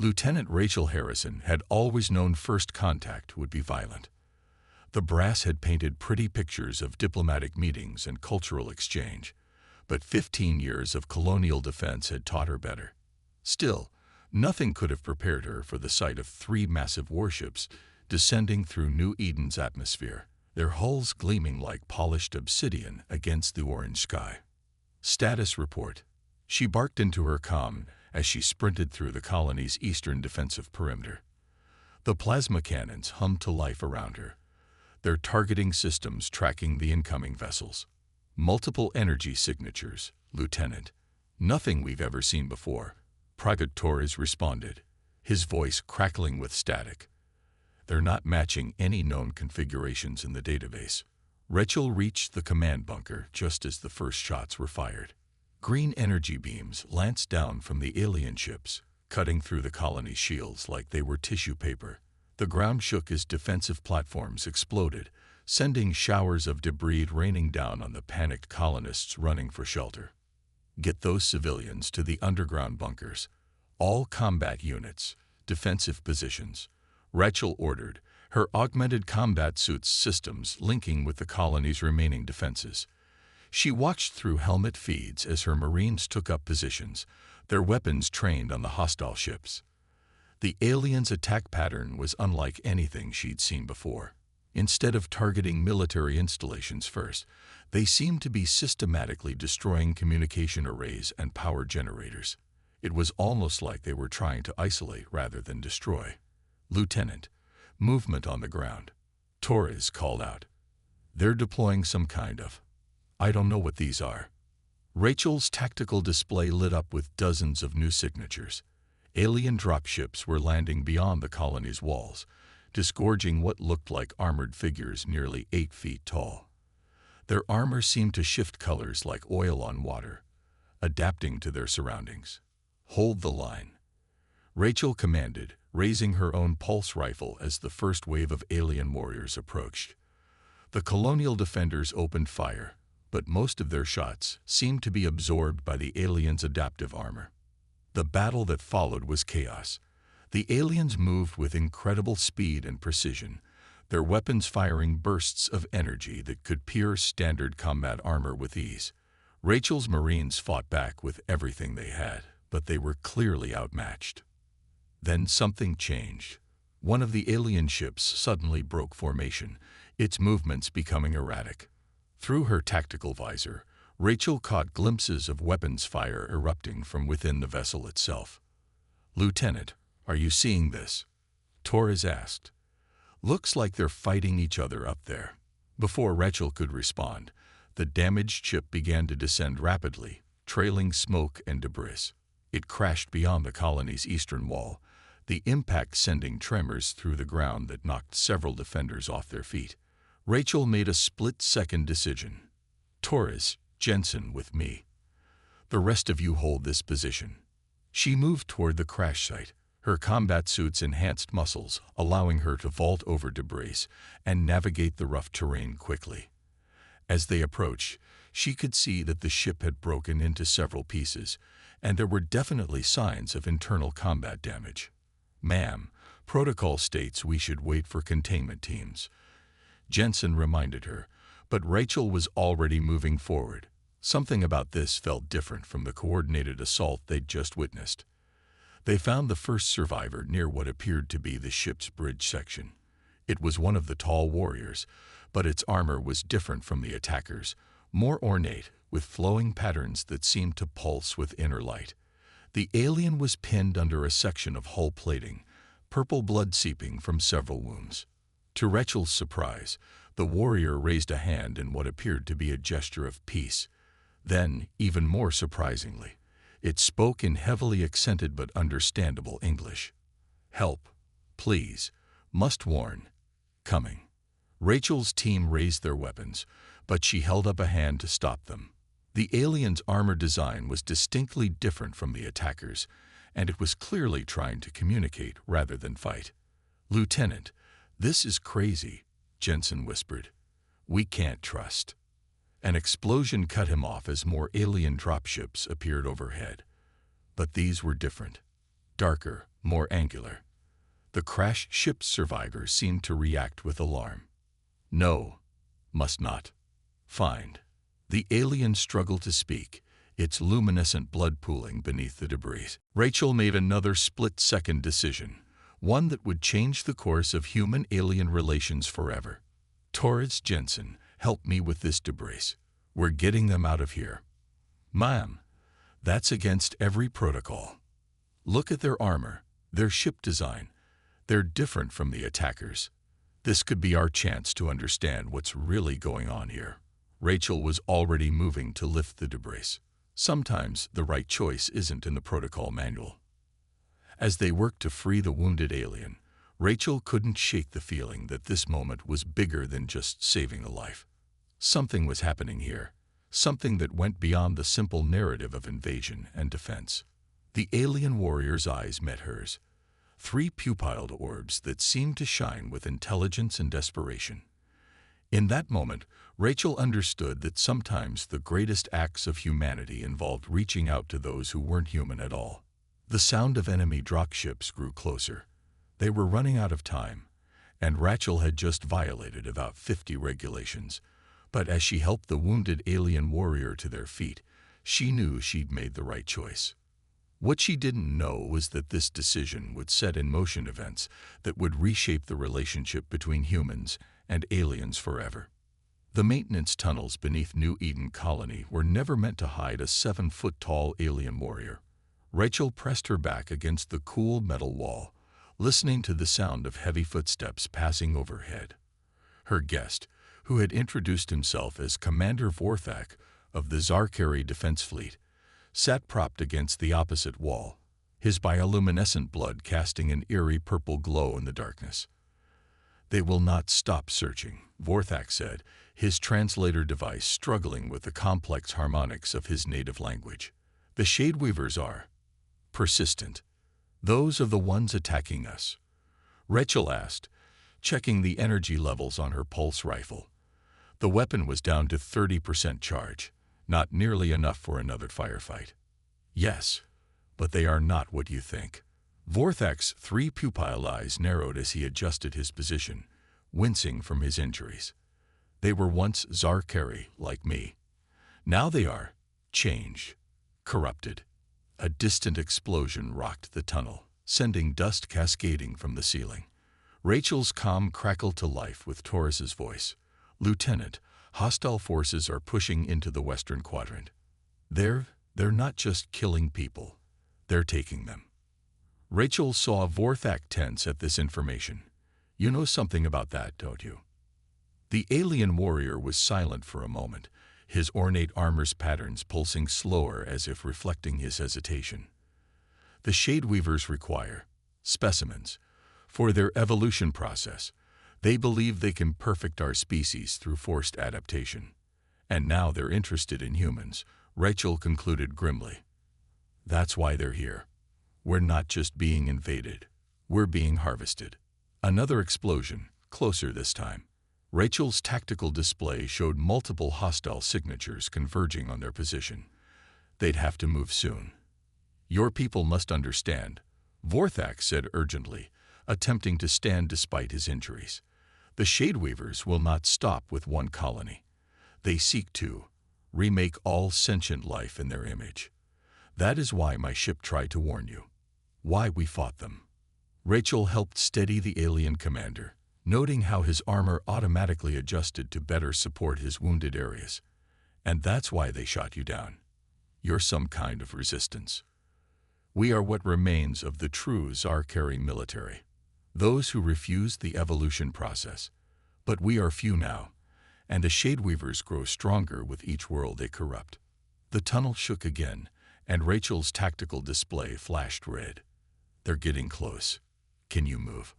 Lieutenant Rachel Harrison had always known first contact would be violent. The brass had painted pretty pictures of diplomatic meetings and cultural exchange, but 15 years of colonial defense had taught her better. Still, nothing could have prepared her for the sight of 3 massive warships descending through New Eden's atmosphere, their hulls gleaming like polished obsidian against the orange sky. Status report. She barked into her comm as she sprinted through the colony's eastern defensive perimeter. The plasma cannons hummed to life around her, their targeting systems tracking the incoming vessels. Multiple energy signatures, Lieutenant. Nothing we've ever seen before, Private Torres responded, his voice crackling with static. They're not matching any known configurations in the database. Rachel reached the command bunker just as the first shots were fired. Green energy beams lanced down from the alien ships, cutting through the colony's shields like they were tissue paper. The ground shook as defensive platforms exploded, sending showers of debris raining down on the panicked colonists running for shelter. Get those civilians to the underground bunkers. All combat units, defensive positions, Rachel ordered, her augmented combat suits systems linking with the colony's remaining defenses. She watched through helmet feeds as her Marines took up positions, their weapons trained on the hostile ships. The aliens' attack pattern was unlike anything she'd seen before. Instead of targeting military installations first, they seemed to be systematically destroying communication arrays and power generators. It was almost like they were trying to isolate rather than destroy. Lieutenant, movement on the ground. Torres called out. They're deploying some kind of... I don't know what these are. Rachel's tactical display lit up with dozens of new signatures. Alien dropships were landing beyond the colony's walls, disgorging what looked like armored figures nearly 8 feet tall. Their armor seemed to shift colors like oil on water, adapting to their surroundings. Hold the line, Rachel commanded, raising her own pulse rifle as the first wave of alien warriors approached. The colonial defenders opened fire, but most of their shots seemed to be absorbed by the aliens' adaptive armor. The battle that followed was chaos. The aliens moved with incredible speed and precision, their weapons firing bursts of energy that could pierce standard combat armor with ease. Rachel's Marines fought back with everything they had, but they were clearly outmatched. Then something changed. One of the alien ships suddenly broke formation, its movements becoming erratic. Through her tactical visor, Rachel caught glimpses of weapons fire erupting from within the vessel itself. Lieutenant, are you seeing this? Torres asked. Looks like they're fighting each other up there. Before Rachel could respond, the damaged ship began to descend rapidly, trailing smoke and debris. It crashed beyond the colony's eastern wall, the impact sending tremors through the ground that knocked several defenders off their feet. Rachel made a split-second decision. Torres, Jensen with me. The rest of you hold this position. She moved toward the crash site, her combat suits enhanced muscles, allowing her to vault over debris and navigate the rough terrain quickly. As they approached, she could see that the ship had broken into several pieces, and there were definitely signs of internal combat damage. Ma'am, protocol states we should wait for containment teams. Jensen reminded her, but Rachel was already moving forward. Something about this felt different from the coordinated assault they'd just witnessed. They found the first survivor near what appeared to be the ship's bridge section. It was one of the tall warriors, but its armor was different from the attackers, more ornate, with flowing patterns that seemed to pulse with inner light. The alien was pinned under a section of hull plating, purple blood seeping from several wounds. To Rachel's surprise, the warrior raised a hand in what appeared to be a gesture of peace. Then, even more surprisingly, it spoke in heavily accented but understandable English. Help, please, must warn, coming. Rachel's team raised their weapons, but she held up a hand to stop them. The alien's armor design was distinctly different from the attackers, and it was clearly trying to communicate rather than fight. Lieutenant, this is crazy, Jensen whispered. We can't trust. An explosion cut him off as more alien dropships appeared overhead. But these were different. darker, more angular. The crashed ship's survivors seemed to react with alarm. No, must not. Find. The alien struggled to speak, its luminescent blood pooling beneath the debris. Rachel made another split-second decision, one that would change the course of human-alien relations forever. Torres Jensen, help me with this debris. We're getting them out of here. Ma'am, that's against every protocol. Look at their armor, their ship design. They're different from the attackers. This could be our chance to understand what's really going on here. Rachel was already moving to lift the debris. Sometimes the right choice isn't in the protocol manual. As they worked to free the wounded alien, Rachel couldn't shake the feeling that this moment was bigger than just saving a life. Something was happening here, something that went beyond the simple narrative of invasion and defense. The alien warrior's eyes met hers, 3 pupilled orbs that seemed to shine with intelligence and desperation. In that moment, Rachel understood that sometimes the greatest acts of humanity involved reaching out to those who weren't human at all. The sound of enemy dropships grew closer. They were running out of time, and Rachel had just violated about 50 regulations. But as she helped the wounded alien warrior to their feet, she knew she'd made the right choice. What she didn't know was that this decision would set in motion events that would reshape the relationship between humans and aliens forever. The maintenance tunnels beneath New Eden Colony were never meant to hide a 7-foot-tall alien warrior. Rachel pressed her back against the cool metal wall, listening to the sound of heavy footsteps passing overhead. Her guest, who had introduced himself as Commander Vorthak of the Zarkari Defense Fleet, sat propped against the opposite wall, his bioluminescent blood casting an eerie purple glow in the darkness. "They will not stop searching," Vorthak said, his translator device struggling with the complex harmonics of his native language. "The Shadeweavers are persistent. Those are the ones attacking us." Rachel asked, checking the energy levels on her pulse rifle. The weapon was down to 30% charge, not nearly enough for another firefight. "Yes, but they are not what you think." Vorthak's 3 pupil eyes narrowed as he adjusted his position, wincing from his injuries. "They were once Zarkari, like me. Now they are changed, corrupted." A distant explosion rocked the tunnel, sending dust cascading from the ceiling. Rachel's comm crackled to life with Torres's voice. "Lieutenant, hostile forces are pushing into the Western Quadrant. They're not just killing people, they're taking them." Rachel saw Vorthak tense at this information. "You know something about that, don't you?" The alien warrior was silent for a moment, his ornate armor's patterns pulsing slower as if reflecting his hesitation. "The Shadeweavers require specimens for their evolution process. They believe they can perfect our species through forced adaptation. And now they're interested in humans," Rachel concluded grimly. "That's why they're here. We're not just being invaded, we're being harvested." Another explosion, closer this time. Rachel's tactical display showed multiple hostile signatures converging on their position. They'd have to move soon. "Your people must understand," Vorthak said urgently, attempting to stand despite his injuries. "The Shadeweavers will not stop with one colony. They seek to remake all sentient life in their image. That is why my ship tried to warn you. Why we fought them." Rachel helped steady the alien commander, noting how his armor automatically adjusted to better support his wounded areas. "And that's why they shot you down. You're some kind of resistance. We are what remains of the true Zarkari military, those who refused the evolution process. But we are few now, and the Shadeweavers grow stronger with each world they corrupt." The tunnel shook again, and Rachel's tactical display flashed red. "They're getting close. Can you move?"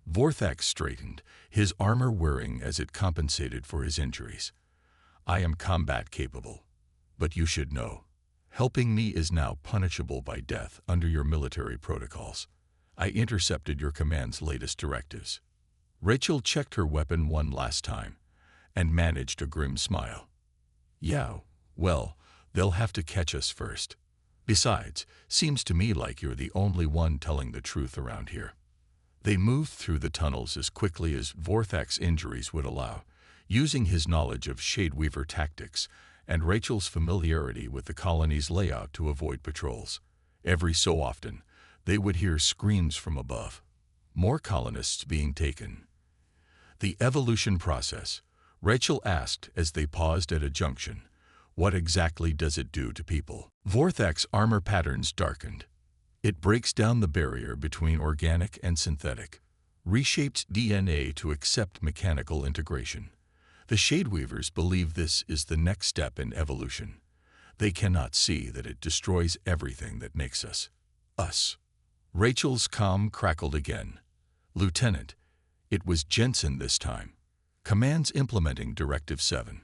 Vorthak straightened, his armor whirring as it compensated for his injuries. "I am combat capable, but you should know, helping me is now punishable by death under your military protocols. I intercepted your command's latest directives." Rachel checked her weapon one last time and managed a grim smile. "Yeah, well, they'll have to catch us first." Besides, seems to me like you're the only one telling the truth around here. They moved through the tunnels as quickly as Vorthak's injuries would allow, using his knowledge of Shadeweaver tactics and Rachel's familiarity with the colony's layout to avoid patrols. Every so often, they would hear screams from above. More colonists being taken. The evolution process, Rachel asked as they paused at a junction. What exactly does it do to people? Vorthak's armor patterns darkened. It breaks down the barrier between organic and synthetic, reshaped DNA to accept mechanical integration. The Shadeweavers believe this is the next step in evolution. They cannot see that it destroys everything that makes us, us. Rachel's calm crackled again. Lieutenant, it was Jensen this time. Command's implementing Directive 7.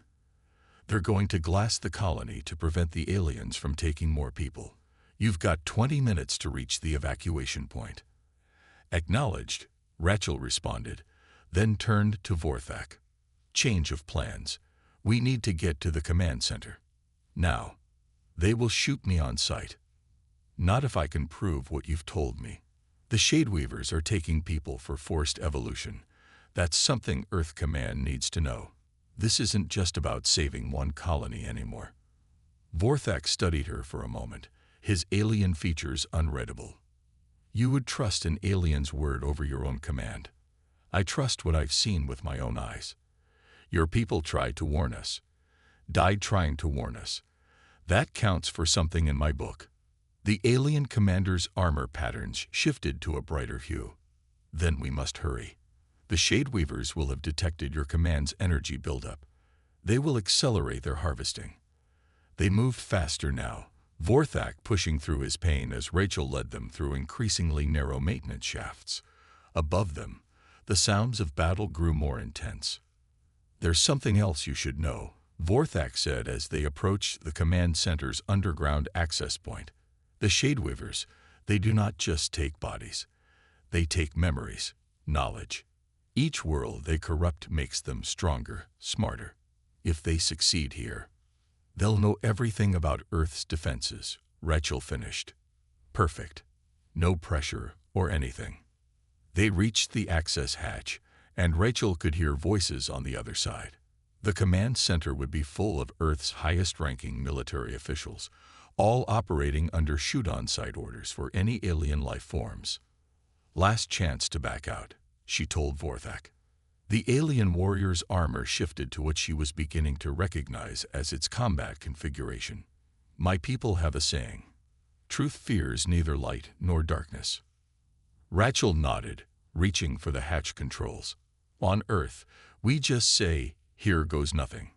They're going to glass the colony to prevent the aliens from taking more people. You've got 20 minutes to reach the evacuation point. Acknowledged, Rachel responded, then turned to Vorthak. Change of plans. We need to get to the command center. Now. They will shoot me on sight. Not if I can prove what you've told me. The Shadeweavers are taking people for forced evolution. That's something Earth Command needs to know. This isn't just about saving one colony anymore. Vorthak studied her for a moment, his alien features unreadable. You would trust an alien's word over your own command. I trust what I've seen with my own eyes. Your people tried to warn us. Died trying to warn us. That counts for something in my book. The alien commander's armor patterns shifted to a brighter hue. Then we must hurry. The Shadeweavers will have detected your command's energy buildup. They will accelerate their harvesting. They moved faster now, Vorthak pushing through his pain as Rachel led them through increasingly narrow maintenance shafts. Above them, the sounds of battle grew more intense. There's something else you should know, Vorthak said as they approached the command center's underground access point. The Shadeweavers, they do not just take bodies. They take memories, knowledge. Each world they corrupt makes them stronger, smarter. If they succeed here, they'll know everything about Earth's defenses, Rachel finished. Perfect. No pressure or anything. They reached the access hatch, and Rachel could hear voices on the other side. The command center would be full of Earth's highest-ranking military officials, all operating under shoot-on-sight orders for any alien life forms. Last chance to back out, she told Vorthak. The alien warrior's armor shifted to what she was beginning to recognize as its combat configuration. My people have a saying. Truth fears neither light nor darkness. Rachel nodded, reaching for the hatch controls. On Earth, we just say, here goes nothing.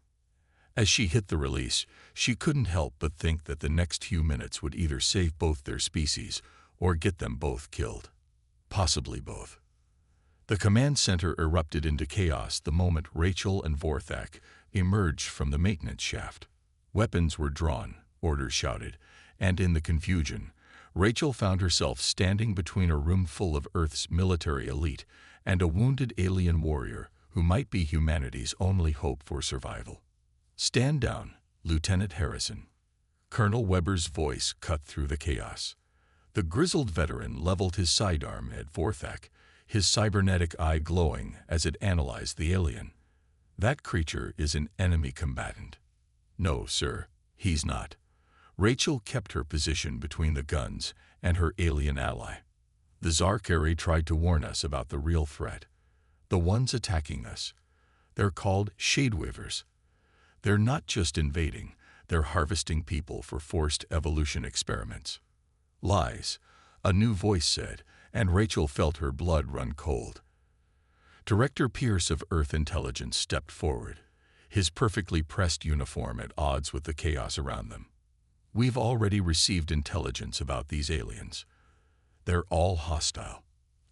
As she hit the release, she couldn't help but think that the next few minutes would either save both their species or get them both killed. Possibly both. The command center erupted into chaos the moment Rachel and Vorthak emerged from the maintenance shaft. Weapons were drawn, orders shouted, and in the confusion, Rachel found herself standing between a room full of Earth's military elite and a wounded alien warrior who might be humanity's only hope for survival. Stand down, Lieutenant Harrison. Colonel Weber's voice cut through the chaos. The grizzled veteran leveled his sidearm at Vorthak, his cybernetic eye glowing as it analyzed the alien. That creature is an enemy combatant. No, sir, he's not. Rachel kept her position between the guns and her alien ally. The Zarkari tried to warn us about the real threat. The ones attacking us. They're called Shadeweavers. They're not just invading, they're harvesting people for forced evolution experiments. Lies, a new voice said, and Rachel felt her blood run cold. Director Pierce of Earth Intelligence stepped forward, his perfectly pressed uniform at odds with the chaos around them. We've already received intelligence about these aliens. They're all hostile.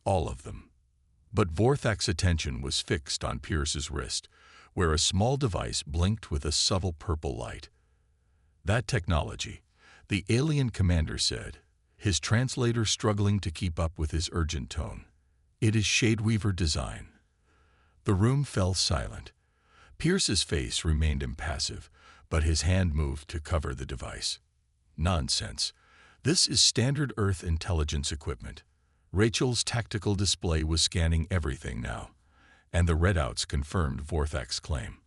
All of them. But Vorthak's attention was fixed on Pierce's wrist, where a small device blinked with a subtle purple light. That technology, the alien commander said, his translator struggling to keep up with his urgent tone. It is Shadeweaver design. The room fell silent. Pierce's face remained impassive, but his hand moved to cover the device. Nonsense. This is standard Earth intelligence equipment. Rachel's tactical display was scanning everything now, and the readouts confirmed Vorthak's claim.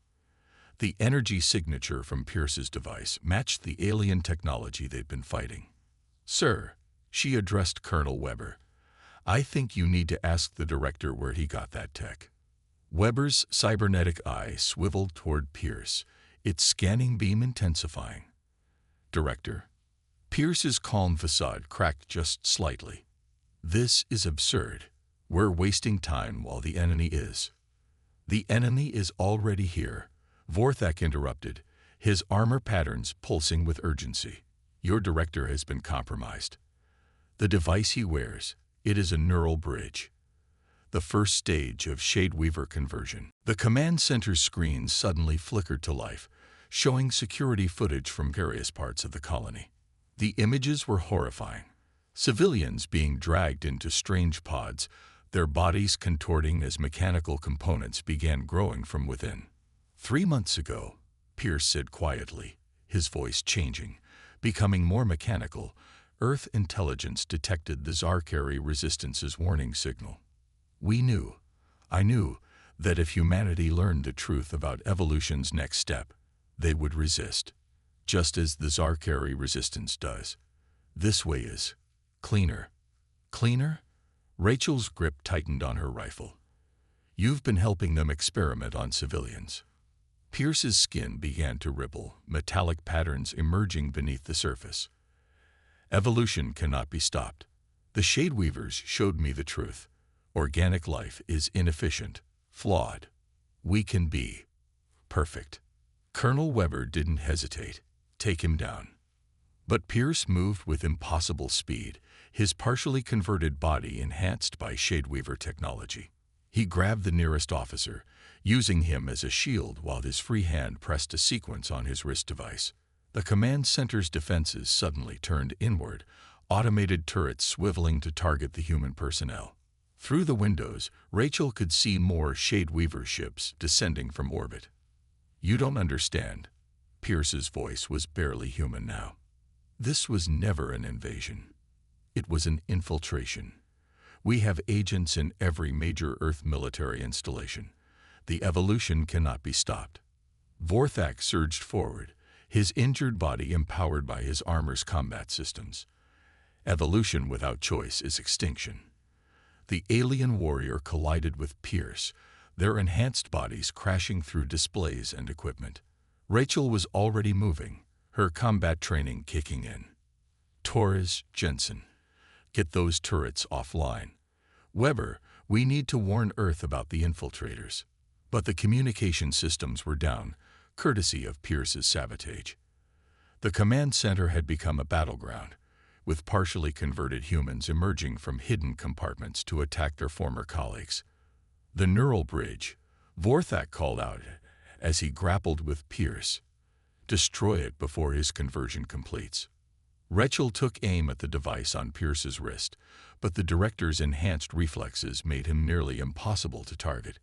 The energy signature from Pierce's device matched the alien technology they'd been fighting. "Sir," she addressed Colonel Weber, "I think you need to ask the director where he got that tech." Weber's cybernetic eye swiveled toward Pierce, its scanning beam intensifying. "Director?" Pierce's calm facade cracked just slightly. "This is absurd. We're wasting time while the enemy is." "The enemy is already here," Vorthak interrupted, his armor patterns pulsing with urgency. "Your director has been compromised. The device he wears, it is a neural bridge. The first stage of Shadeweaver conversion." The command center's screen suddenly flickered to life, showing security footage from various parts of the colony. The images were horrifying. Civilians being dragged into strange pods, their bodies contorting as mechanical components began growing from within. "3 months ago," Pierce said quietly, his voice changing, becoming more mechanical, Earth intelligence detected the Zarkari resistance's warning signal. I knew, that if humanity learned the truth about evolution's next step, they would resist, just as the Zarkari resistance does. This way is cleaner." "Cleaner?" Rachel's grip tightened on her rifle. "You've been helping them experiment on civilians." Pierce's skin began to ripple, metallic patterns emerging beneath the surface. "Evolution cannot be stopped. The Shadeweavers showed me the truth. Organic life is inefficient, flawed. We can be perfect." Colonel Weber didn't hesitate. "Take him down." But Pierce moved with impossible speed, his partially converted body enhanced by Shadeweaver technology. He grabbed the nearest officer, using him as a shield while his free hand pressed a sequence on his wrist device. The command center's defenses suddenly turned inward, automated turrets swiveling to target the human personnel. Through the windows, Rachel could see more Shadeweaver ships descending from orbit. "You don't understand." Pierce's voice was barely human now. "This was never an invasion. It was an infiltration. We have agents in every major Earth military installation. The evolution cannot be stopped." Vorthak surged forward, his injured body empowered by his armor's combat systems. "Evolution without choice is extinction." The alien warrior collided with Pierce, their enhanced bodies crashing through displays and equipment. Rachel was already moving, her combat training kicking in. "Torres, Jensen, get those turrets offline. Weber, we need to warn Earth about the infiltrators." But the communication systems were down, courtesy of Pierce's sabotage. The command center had become a battleground, with partially converted humans emerging from hidden compartments to attack their former colleagues. "The neural bridge," Vorthak called out as he grappled with Pierce. "Destroy it before his conversion completes." Rachel took aim at the device on Pierce's wrist, but the director's enhanced reflexes made him nearly impossible to target.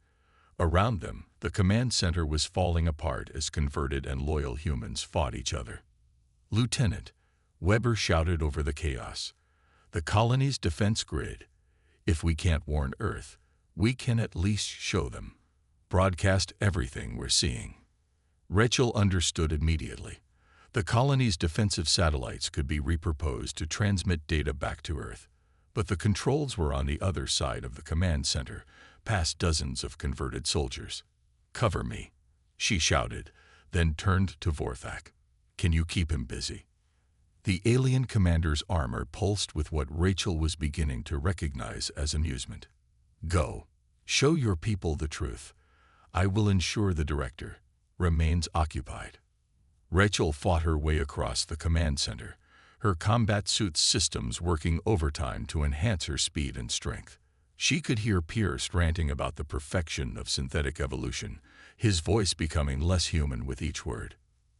Around them, the command center was falling apart as converted and loyal humans fought each other. "Lieutenant," Weber shouted over the chaos, "the colony's defense grid. If we can't warn Earth, we can at least show them. Broadcast everything we're seeing." Rachel understood immediately. The colony's defensive satellites could be repurposed to transmit data back to Earth, but the controls were on the other side of the command center, past dozens of converted soldiers. "Cover me," she shouted, then turned to Vorthak. "Can you keep him busy?" The alien commander's armor pulsed with what Rachel was beginning to recognize as amusement. "Go. Show your people the truth. I will ensure the director remains occupied." Rachel fought her way across the command center, her combat suit's systems working overtime to enhance her speed and strength. She could hear Pierce ranting about the perfection of synthetic evolution, his voice becoming less human with each word.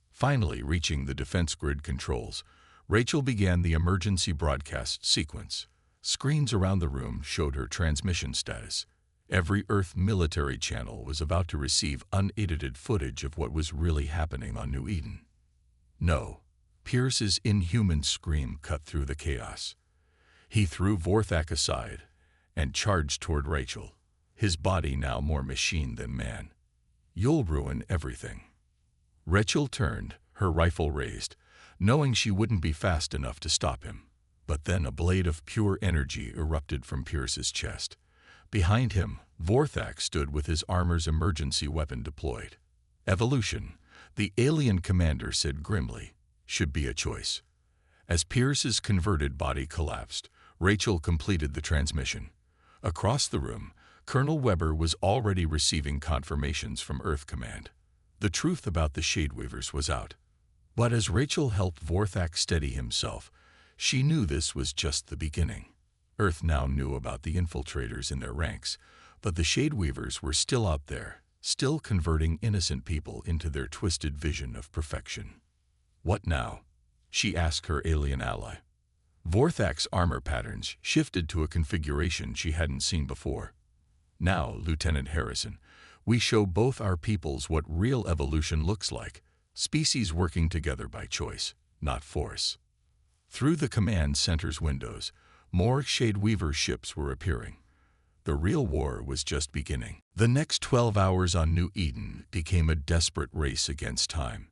Finally reaching the defense grid controls, Rachel began the emergency broadcast sequence. Screens around the room showed her transmission status. Every Earth military channel was about to receive unedited footage of what was really happening on New Eden. "No," Pierce's inhuman scream cut through the chaos. He threw Vorthak aside and charged toward Rachel, his body now more machine than man. "You'll ruin everything." Rachel turned, her rifle raised, knowing she wouldn't be fast enough to stop him. But then a blade of pure energy erupted from Pierce's chest. Behind him, Vorthak stood with his armor's emergency weapon deployed. Evolution, the alien commander said grimly, should be a choice. As Pierce's converted body collapsed, Rachel completed the transmission. Across the room, Colonel Weber was already receiving confirmations from Earth Command. The truth about the Shadeweavers was out. But as Rachel helped Vorthak steady himself, she knew this was just the beginning. Earth now knew about the infiltrators in their ranks, but the Shadeweavers were still out there, still converting innocent people into their twisted vision of perfection. "What now?" she asked her alien ally. Vorthak's armor patterns shifted to a configuration she hadn't seen before. "Now, Lieutenant Harrison, we show both our peoples what real evolution looks like, species working together by choice, not force." Through the command center's windows, more Shadeweaver ships were appearing. The real war was just beginning. The next 12 hours on New Eden became a desperate race against time.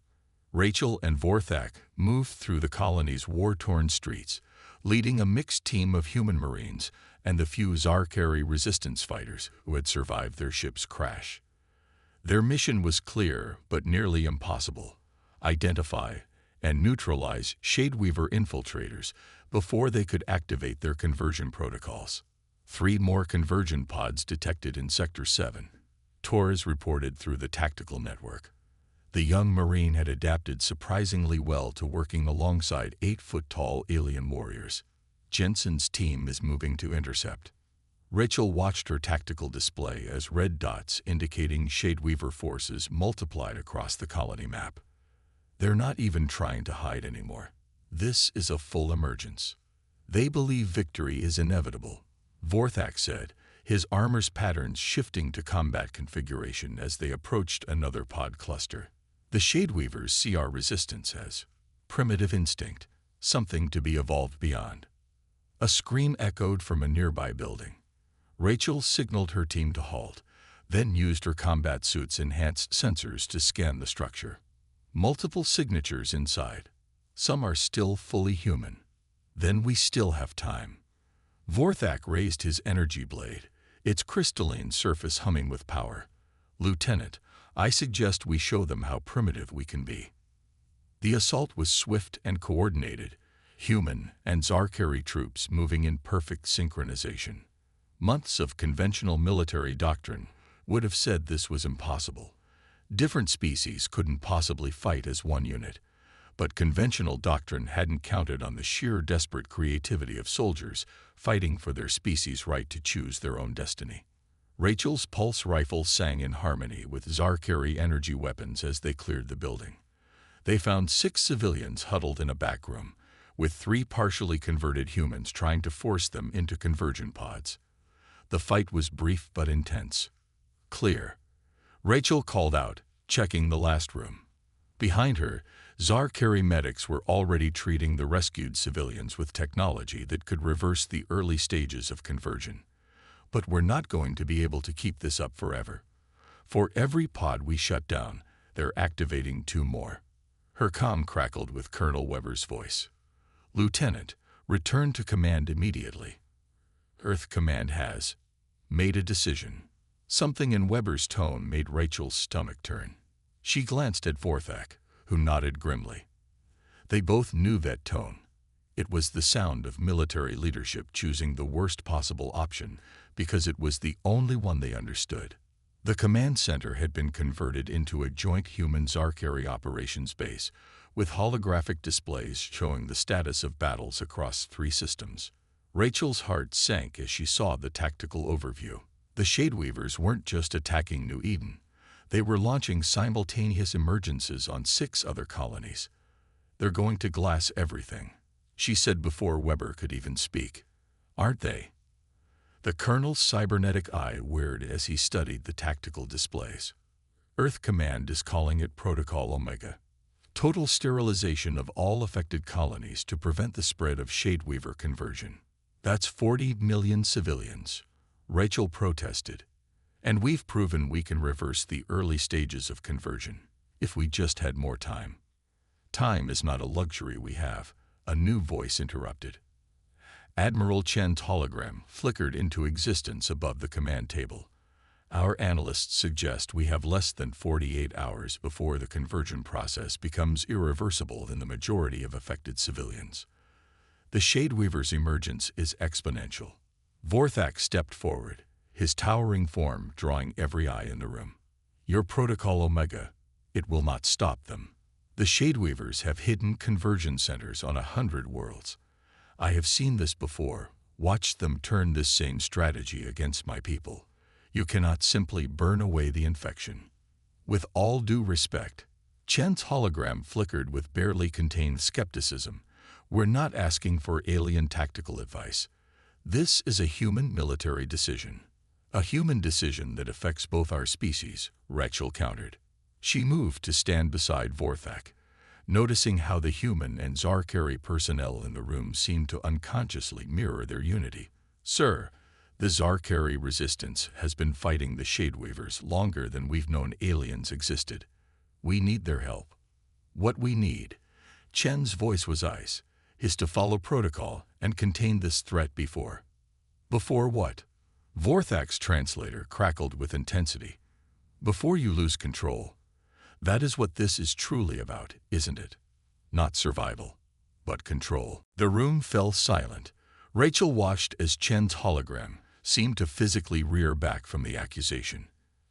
Rachel and Vorthak moved through the colony's war-torn streets, leading a mixed team of human marines and the few Zarkari resistance fighters who had survived their ship's crash. Their mission was clear but nearly impossible: identify and neutralize Shadeweaver infiltrators before they could activate their conversion protocols. 3 more conversion pods detected in Sector 7. Torres reported through the tactical network. The young Marine had adapted surprisingly well to working alongside 8-foot-tall alien warriors. "Jensen's team is moving to intercept." Rachel watched her tactical display as red dots indicating Shadeweaver forces multiplied across the colony map. "They're not even trying to hide anymore. This is a full emergence. They believe victory is inevitable," Vorthak said, his armor's patterns shifting to combat configuration as they approached another pod cluster. "The Shadeweavers see our resistance as primitive instinct, something to be evolved beyond." A scream echoed from a nearby building. Rachel signaled her team to halt, then used her combat suit's enhanced sensors to scan the structure. Multiple signatures inside. Some are still fully human. "Then we still have time." Vorthak raised his energy blade, its crystalline surface humming with power. "Lieutenant, I suggest we show them how primitive we can be." The assault was swift and coordinated, human and Zarkari troops moving in perfect synchronization. Months of conventional military doctrine would have said this was impossible. Different species couldn't possibly fight as one unit, but conventional doctrine hadn't counted on the sheer desperate creativity of soldiers fighting for their species' right to choose their own destiny. Rachel's pulse rifle sang in harmony with Zarkari energy weapons as they cleared the building. They found 6 civilians huddled in a back room, with 3 partially converted humans trying to force them into conversion pods. The fight was brief but intense. "Clear," Rachel called out, checking the last room. Behind her, Zarkari medics were already treating the rescued civilians with technology that could reverse the early stages of conversion. "But we're not going to be able to keep this up forever. For every pod we shut down, they're activating 2 more. Her comm crackled with Colonel Weber's voice. "Lieutenant, return to command immediately." Earth Command has made a decision. Something in Weber's tone made Rachel's stomach turn. She glanced at Vorthak, who nodded grimly. They both knew that tone. It was the sound of military leadership choosing the worst possible option because it was the only one they understood. The command center had been converted into a joint human Zarkari operations base, with holographic displays showing the status of battles across 3 systems. Rachel's heart sank as she saw the tactical overview. The Shadeweavers weren't just attacking New Eden. They were launching simultaneous emergences on 6 other colonies. "They're going to glass everything," she said before Weber could even speak. "Aren't they?" The colonel's cybernetic eye weared as he studied the tactical displays. "Earth Command is calling it Protocol Omega. Total sterilization of all affected colonies to prevent the spread of Shadeweaver conversion. That's 40 million civilians. Rachel protested. And we've proven we can reverse the early stages of conversion, if we just had more time. Time is not a luxury we have, a new voice interrupted. Admiral Chen's hologram flickered into existence above the command table. Our analysts suggest we have less than 48 hours before the conversion process becomes irreversible in the majority of affected civilians. The Shadeweaver's emergence is exponential. Vorthak stepped forward, his towering form drawing every eye in the room. Your protocol Omega, it will not stop them. The Shadeweavers have hidden conversion centers on 100 worlds. I have seen this before, watched them turn this same strategy against my people. You cannot simply burn away the infection. With all due respect, Chen's hologram flickered with barely contained skepticism. We're not asking for alien tactical advice. This is a human military decision. A human decision that affects both our species, Rachel countered. She moved to stand beside Vorthak, noticing how the human and Zarkari personnel in the room seemed to unconsciously mirror their unity. Sir, the Zarkari resistance has been fighting the Shadeweavers longer than we've known aliens existed. We need their help. What we need. Chen's voice was ice, is to follow protocol and contain this threat before. Before what? Vorthak's translator crackled with intensity. Before you lose control. That is what this is truly about, isn't it? Not survival, but control. The room fell silent. Rachel watched as Chen's hologram seemed to physically rear back from the accusation.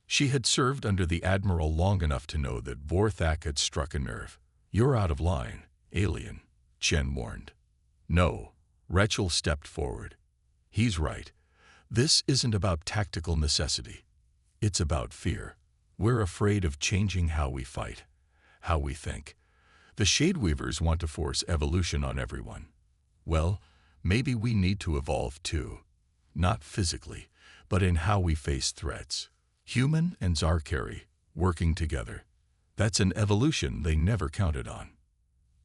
She had served under the Admiral long enough to know that Vorthak had struck a nerve. You're out of line, alien, Chen warned. No, Rachel stepped forward. He's right. This isn't about tactical necessity. It's about fear. We're afraid of changing how we fight, how we think. The Shadeweavers want to force evolution on everyone. Well, maybe we need to evolve too. Not physically, but in how we face threats. Human and Zarkari, working together. That's an evolution they never counted on.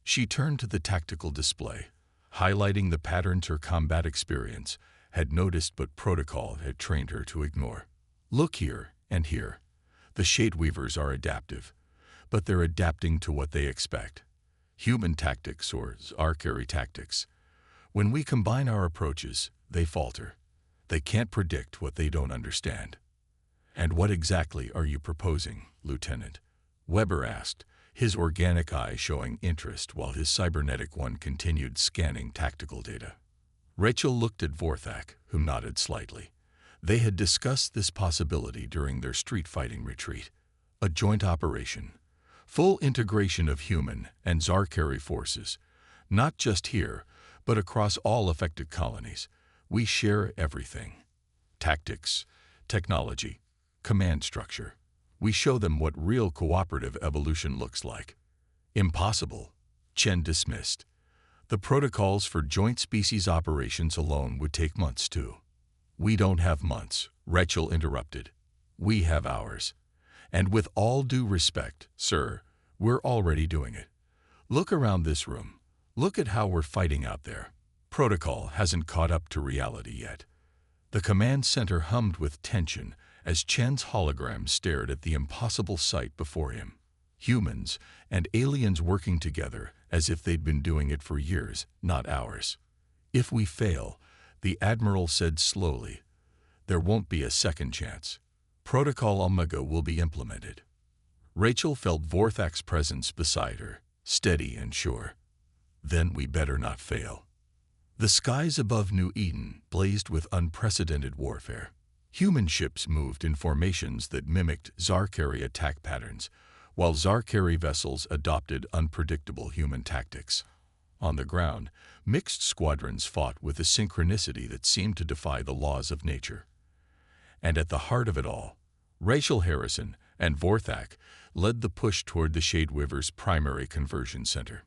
She turned to the tactical display, highlighting the patterns her combat experience had noticed but protocol had trained her to ignore. Look here and here. The Shadeweavers are adaptive, but they're adapting to what they expect. Human tactics or Zarkari tactics. When we combine our approaches, they falter. They can't predict what they don't understand. And what exactly are you proposing, Lieutenant? Weber asked, his organic eye showing interest while his cybernetic one continued scanning tactical data. Rachel looked at Vorthak, who nodded slightly. They had discussed this possibility during their street-fighting retreat. A joint operation. Full integration of human and Zarkari forces. Not just here, but across all affected colonies. We share everything. Tactics, technology, command structure. We show them what real cooperative evolution looks like. Impossible, Chen dismissed. The protocols for joint species operations alone would take months too. We don't have months, Rachel interrupted. We have hours. And with all due respect, sir, we're already doing it. Look around this room. Look at how we're fighting out there. Protocol hasn't caught up to reality yet. The command center hummed with tension as Chen's hologram stared at the impossible sight before him. Humans and aliens working together as if they'd been doing it for years, not hours. If we fail, the Admiral said slowly, there won't be a second chance. Protocol Omega will be implemented. Rachel felt Vorthak's presence beside her, steady and sure. Then we better not fail. The skies above New Eden blazed with unprecedented warfare. Human ships moved in formations that mimicked Zarkari attack patterns, while Zarkari vessels adopted unpredictable human tactics. On the ground, mixed squadrons fought with a synchronicity that seemed to defy the laws of nature. And at the heart of it all, Rachel Harrison and Vorthak led the push toward the Shadeweaver's primary conversion center.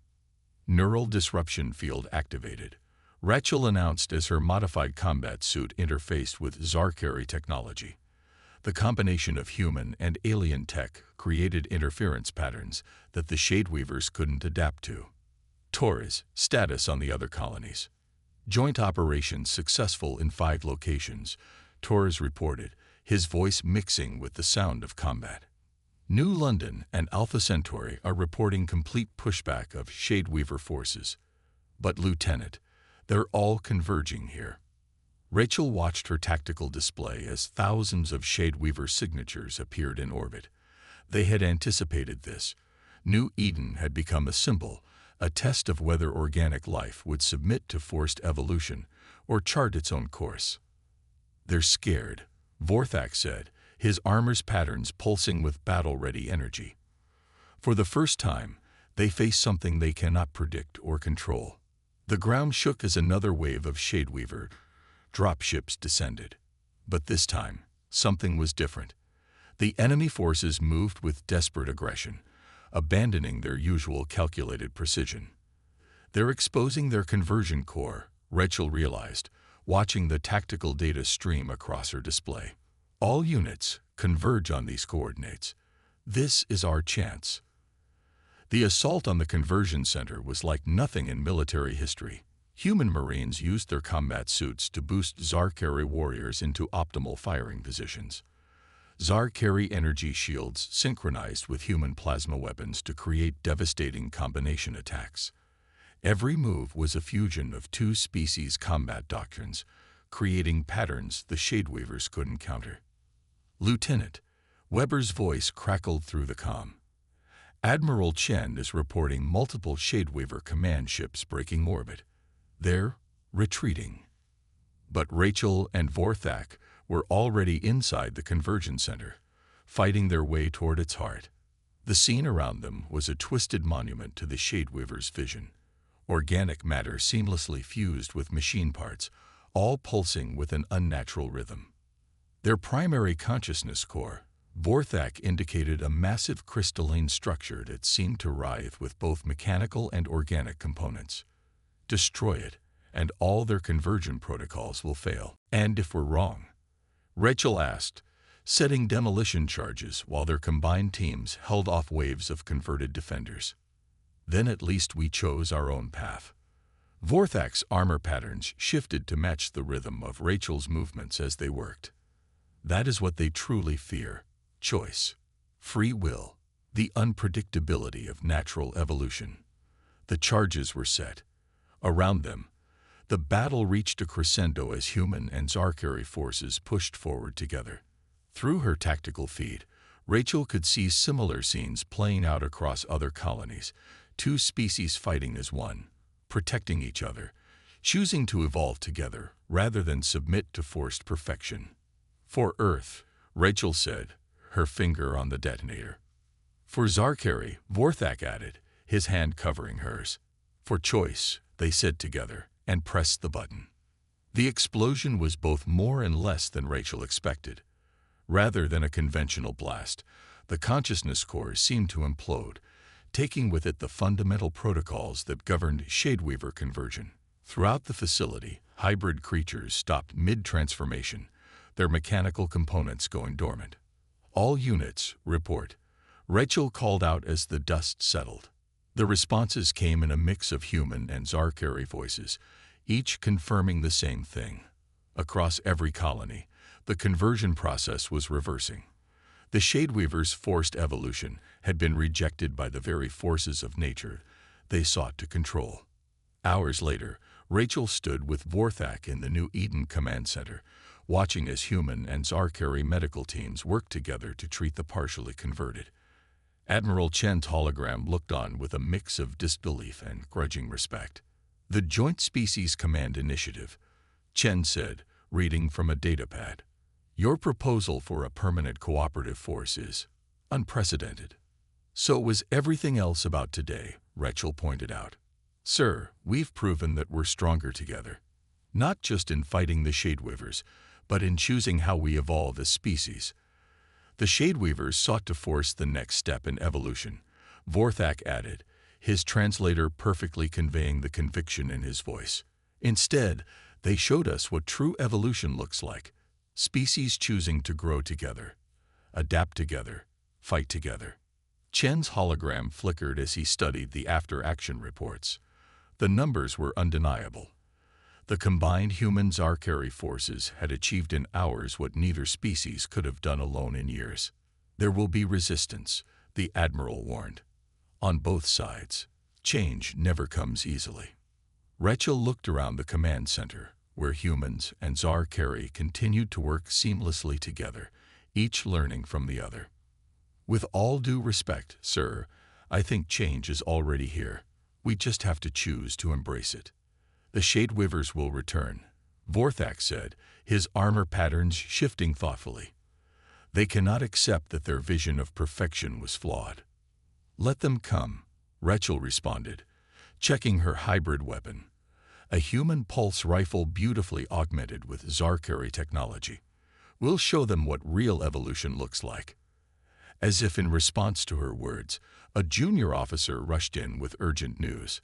Neural disruption field activated. Rachel announced as her modified combat suit interfaced with Zarkari technology. The combination of human and alien tech created interference patterns that the Shadeweavers couldn't adapt to. Torres, status on the other colonies. Joint operations successful in 5 locations, Torres reported, his voice mixing with the sound of combat. New London and Alpha Centauri are reporting complete pushback of Shadeweaver forces. But Lieutenant, they're all converging here. Rachel watched her tactical display as thousands of Shadeweaver signatures appeared in orbit. They had anticipated this. New Eden had become a symbol, a test of whether organic life would submit to forced evolution or chart its own course. "They're scared," Vorthak said, his armor's patterns pulsing with battle-ready energy. For the first time, they face something they cannot predict or control. The ground shook as another wave of Shadeweaver dropships descended. But this time, something was different. The enemy forces moved with desperate aggression, abandoning their usual calculated precision. They're exposing their conversion core, Rachel realized, watching the tactical data stream across her display. All units converge on these coordinates. This is our chance. The assault on the conversion center was like nothing in military history. Human Marines used their combat suits to boost Zarkari warriors into optimal firing positions. Zarkari energy shields synchronized with human plasma weapons to create devastating combination attacks. Every move was a fusion of 2 species combat doctrines, creating patterns the Shadeweavers couldn't counter. "Lieutenant," Weber's voice crackled through the comm. "Admiral Chen is reporting multiple Shadeweaver command ships breaking orbit. They're retreating." But Rachel and Vorthak were already inside the conversion center, fighting their way toward its heart. The scene around them was a twisted monument to the Shadeweaver's vision. Organic matter seamlessly fused with machine parts, all pulsing with an unnatural rhythm. Their primary consciousness core, Vorthak indicated a massive crystalline structure that seemed to writhe with both mechanical and organic components. Destroy it, and all their conversion protocols will fail. "And if we're wrong?" Rachel asked, setting demolition charges while their combined teams held off waves of converted defenders. "Then at least we chose our own path." Vorthak's armor patterns shifted to match the rhythm of Rachel's movements as they worked. That is what they truly fear: choice, free will, the unpredictability of natural evolution. The charges were set. Around them, the battle reached a crescendo as human and Zarkari forces pushed forward together. Through her tactical feed, Rachel could see similar scenes playing out across other colonies, 2 species fighting as one, protecting each other, choosing to evolve together rather than submit to forced perfection. "For Earth," Rachel said, her finger on the detonator. "For Zarkari," Vorthak added, his hand covering hers. "For choice," they said together, and pressed the button. The explosion was both more and less than Rachel expected. Rather than a conventional blast, the consciousness core seemed to implode, taking with it the fundamental protocols that governed Shadeweaver conversion. Throughout the facility, hybrid creatures stopped mid-transformation, their mechanical components going dormant. "All units, report," Rachel called out as the dust settled. The responses came in a mix of human and Zarkari voices, each confirming the same thing. Across every colony, the conversion process was reversing. The Shadeweavers' forced evolution had been rejected by the very forces of nature they sought to control. Hours later, Rachel stood with Vorthak in the New Eden Command Center, watching as human and Zarkari medical teams worked together to treat the partially converted. Admiral Chen's hologram looked on with a mix of disbelief and grudging respect. "The Joint Species Command Initiative," Chen said, reading from a datapad. "Your proposal for a permanent cooperative force is unprecedented." "So was everything else about today," Rachel pointed out. "Sir, we've proven that we're stronger together. Not just in fighting the Shadeweavers, but in choosing how we evolve as species." The Shadeweavers sought to force the next step in evolution, Vorthak added, his translator perfectly conveying the conviction in his voice. "Instead, they showed us what true evolution looks like, species choosing to grow together." adapt together, fight together. Chen's hologram flickered as he studied the after-action reports. The numbers were undeniable. The combined human-Zarkari forces had achieved in hours what neither species could have done alone in years. There will be resistance, the Admiral warned. On both sides. Change never comes easily. Rachel looked around the command center, where humans and Zarkari continued to work seamlessly together, each learning from the other. With all due respect, sir, I think change is already here. We just have to choose to embrace it. The Shadeweavers will return, Vorthak said, his armor patterns shifting thoughtfully. They cannot accept that their vision of perfection was flawed. Let them come, Rachel responded, checking her hybrid weapon, a human pulse rifle beautifully augmented with Zarkari technology. We'll show them what real evolution looks like. As if in response to her words, a junior officer rushed in with urgent news.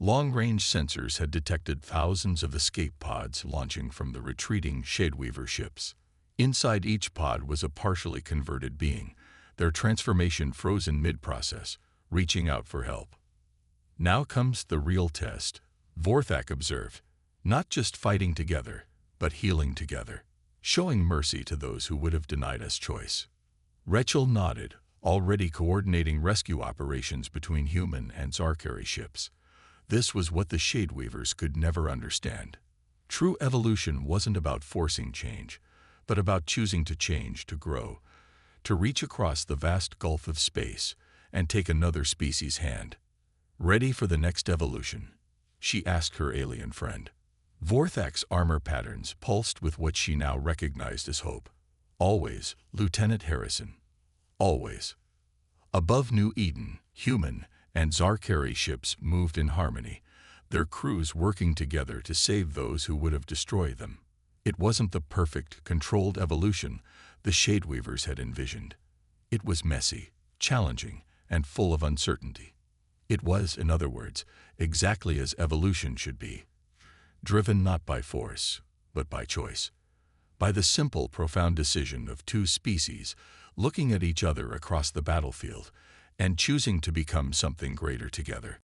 Long-range sensors had detected thousands of escape pods launching from the retreating Shadeweaver ships. Inside each pod was a partially converted being, their transformation frozen mid-process, reaching out for help. Now comes the real test, Vorthak observed, not just fighting together, but healing together, showing mercy to those who would have denied us choice. Rachel nodded, already coordinating rescue operations between human and Zarkari ships. This was what the Shadeweavers could never understand. True evolution wasn't about forcing change, but about choosing to change to grow, to reach across the vast gulf of space and take another species' hand. Ready for the next evolution? She asked her alien friend. Vorthak's armor patterns pulsed with what she now recognized as hope. Always, Lieutenant Harrison. Always. Above New Eden, human and Zarkari ships moved in harmony, their crews working together to save those who would have destroyed them. It wasn't the perfect, controlled evolution the Shadeweavers had envisioned. It was messy, challenging, and full of uncertainty. It was, in other words, exactly as evolution should be. Driven not by force, but by choice. By the simple, profound decision of two species looking at each other across the battlefield and choosing to become something greater together.